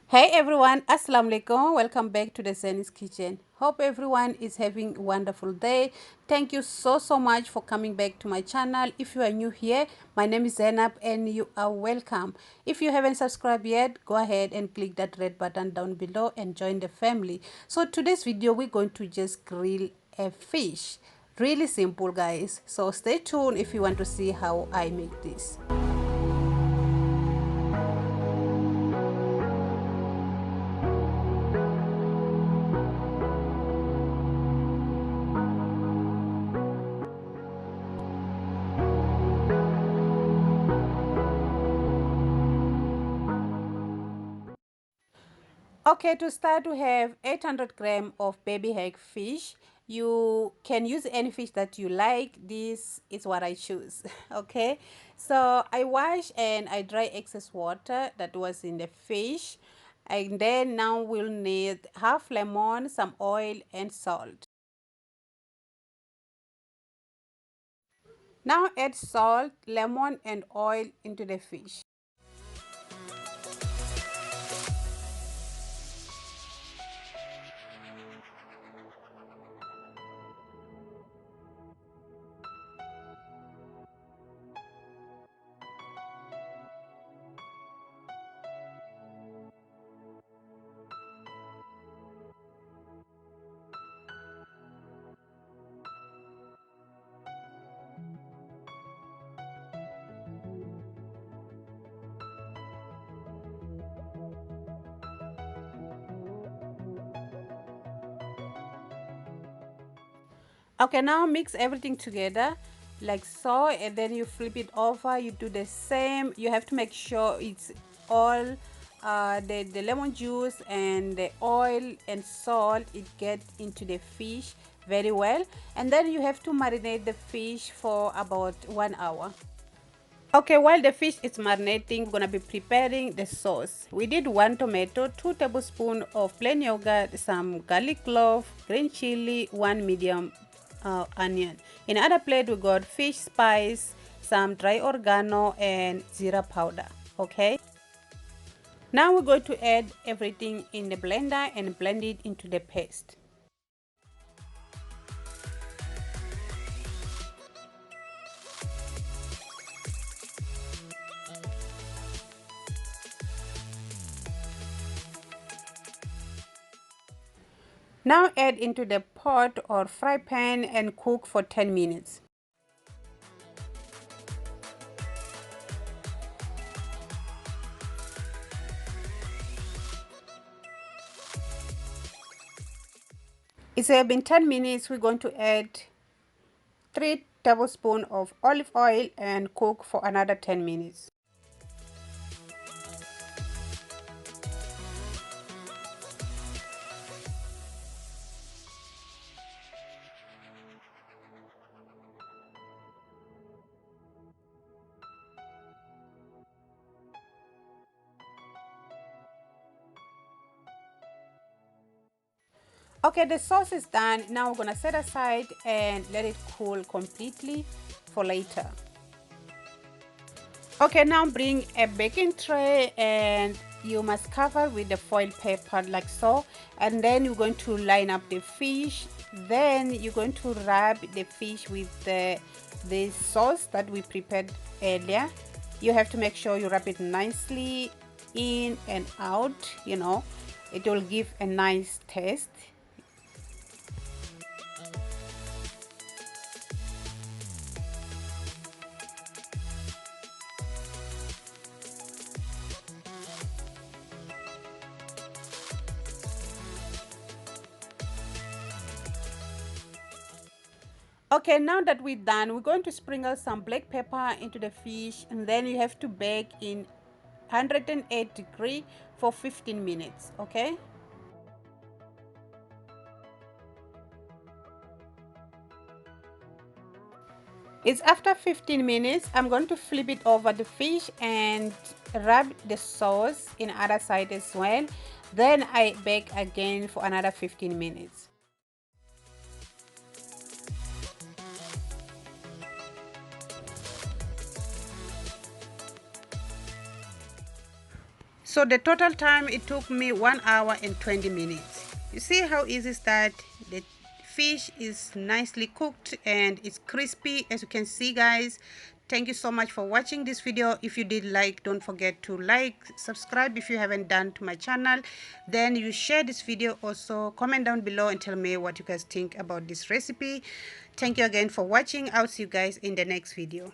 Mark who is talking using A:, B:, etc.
A: Hey everyone, Assalamu alaikum. Welcome back to the Zaini's kitchen. Hope everyone is having a wonderful day. Thank you so much for coming back to my channel. If you are new here, my name is Zainab and you are welcome. If you haven't subscribed yet, go ahead and click that red button down below and join the family. So today's video we're going to just grill a fish. Really simple guys. So stay tuned if you want to see how I make this. Okay, to start, we have 800 grams of baby hake fish. You can use any fish that you like. This is what I choose. Okay, so I wash and I dry excess water that was in the fish. And then now we'll need half lemon, some oil and salt. Now add salt, lemon and oil into the fish. Okay, now mix everything together like so, and then you flip it over. You do the same. You have to make sure it's all the lemon juice and the oil and salt, it gets into the fish very well. And then you have to marinate the fish for about 1 hour. Okay, while the fish is marinating, we're gonna be preparing the sauce. We did 1 tomato, 2 tablespoons of plain yogurt, some garlic clove, green chili, 1 medium onion. In another plate, we got fish spice, some dry oregano, and zira powder. Okay. Now we're going to add everything in the blender and blend it into the paste. Now add into the pot or fry pan and cook for 10 minutes. It's been 10 minutes. We're going to add 3 tablespoons of olive oil and cook for another 10 minutes. Okay, the sauce is done. Now we're gonna set aside and let it cool completely for later. Okay, now bring a baking tray and you must cover with the foil paper like so, and then you're going to line up the fish. Then you're going to rub the fish with the sauce that we prepared earlier. You have to make sure you rub it nicely in and out, it will give a nice taste. Okay, now that we're done, we're going to sprinkle some black pepper into the fish, and then you have to bake in 108 degrees for 15 minutes. Okay. It's after 15 minutes. I'm going to flip it over the fish and rub the sauce in other side as well. Then I bake again for another 15 minutes. So the total time it took me 1 hour and 20 minutes. You see how easy is that? The fish is nicely cooked and it's crispy, as you can see, guys. Thank you so much for watching this video. If you did like, don't forget to like, subscribe if you haven't done to my channel. Then you share this video also. Comment down below and tell me what you guys think about this recipe. Thank you again for watching. I'll see you guys in the next video.